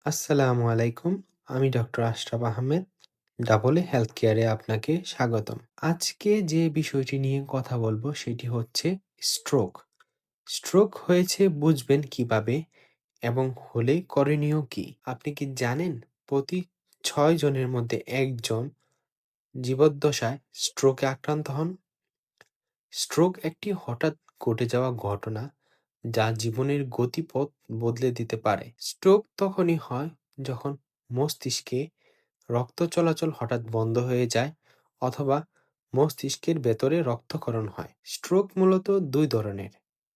আসসালামু আলাইকুম। আমি doctor Ashraf Ahmed. Double A health কেয়ারে আপনাকে স্বাগতম। আজকে যে বিষয়টি নিয়ে কথা বলবো সেটি হচ্ছে স্ট্রোক। স্ট্রোক হয়েছে বুঝবেন কিভাবে এবং হলে করণীয় কি? আপনি কি জানেন প্রতি ৬ জনের মধ্যে ১ জন জীবদ্দশায় স্ট্রোকে আক্রান্ত হন? স্ট্রোক একটি হঠাৎ ঘটে যাওয়া ঘটনা যা জীবনের গতিপথ বদলে দিতে পারে। স্ট্রোক তখনই হয় যখন মস্তিষ্কে রক্ত চলাচল হঠাৎ বন্ধ হয়ে যায় অথবা মস্তিষ্কের ভেতরে রক্তক্ষরণ হয়। স্ট্রোক মূলত ২ ধরনের।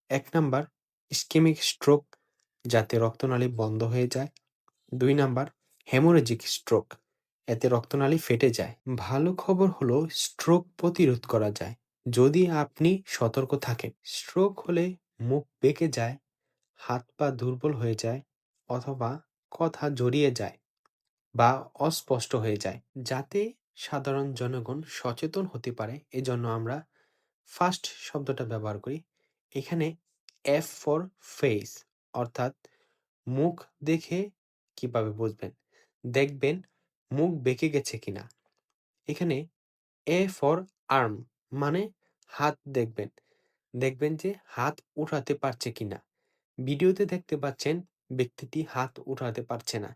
১ নাম্বার ইসকেমিক স্ট্রোক, যাতে রক্তনালী বন্ধ হয়ে যায়। ২ নাম্বার হেমোরেজিক স্ট্রোক, এতে রক্তনালী ফেটে যায়। ভালো খবর হলো স্ট্রোক প্রতিরোধ করা যায় যদি আপনি সতর্ক থাকেন। স্ট্রোক হলে মুখ বেঁকে যায়, হাত পা দুর্বল হয়ে যায় অথবা কথা জড়িয়ে যায় বা অস্পষ্ট হয়ে যায়। যাতে সাধারণ জনগণ সচেতন হতে পারে এজন্য আমরা ফার্স্ট শব্দটা ব্যবহার করি। এখানে এফ ফর ফেস, অর্থাৎ মুখ দেখে কিভাবে বুঝবেন? দেখবেন মুখ বেঁকে গেছে কিনা। এখানে এ ফর আর্ম, মানে হাত দেখবেন। দেখবেন যে হাত উঠাতে পারছে কিনা। ভিডিওতে দেখতে পাচ্ছেন ব্যক্তিটি হাত উঠাতে পারছে না।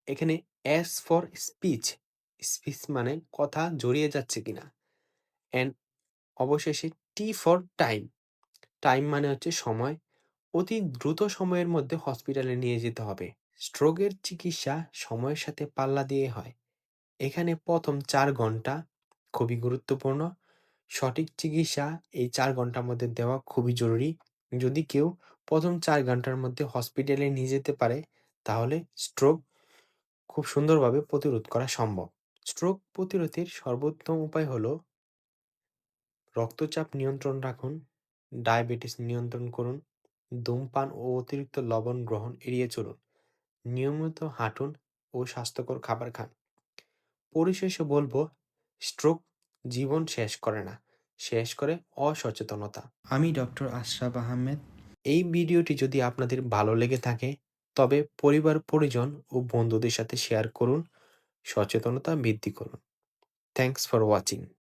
এখানে এস ফর স্পিচ, স্পিচ মানে কথা জড়িয়ে যাচ্ছে কিনা। অ্যান্ড অবশেষে টি ফর টাইম, টাইম মানে হচ্ছে সময়। অতি দ্রুত সময়ের মধ্যে হসপিটালে নিয়ে যেতে হবে। স্ট্রোকের চিকিৎসা সময়ের সাথে পাল্লা দিয়ে হয়। এখানে প্রথম ৪ ঘন্টা খুবই গুরুত্বপূর্ণ। সঠিক চিকিৎসা এই ৪ ঘন্টার মধ্যে দেওয়া খুবই জরুরি। যদি কেউ প্রথম ৪ ঘন্টার মধ্যে হসপিটালে নিয়ে যেতে পারে তাহলে স্ট্রোক খুব সুন্দরভাবে প্রতিরোধ করা সম্ভব। স্ট্রোক প্রতিরোধের সর্বোত্তম উপায় হলো রক্তচাপ নিয়ন্ত্রণ রাখুন, ডায়াবেটিস নিয়ন্ত্রণ করুন, ধূমপান ও অতিরিক্ত লবণ গ্রহণ এড়িয়ে চলুন, নিয়মিত হাঁটুন ও স্বাস্থ্যকর খাবার খান। পরিশেষে বলবো, স্ট্রোক জীবন শেষ করে না, শেষ করে অসচেতনতা। আমি ডক্টর আশরাফ আহমেদ। এই ভিডিওটি যদি আপনাদের ভালো লেগে থাকে তবে পরিবার পরিজন ও বন্ধুদের সাথে শেয়ার করুন, সচেতনতা বৃদ্ধি করুন। Thanks for watching.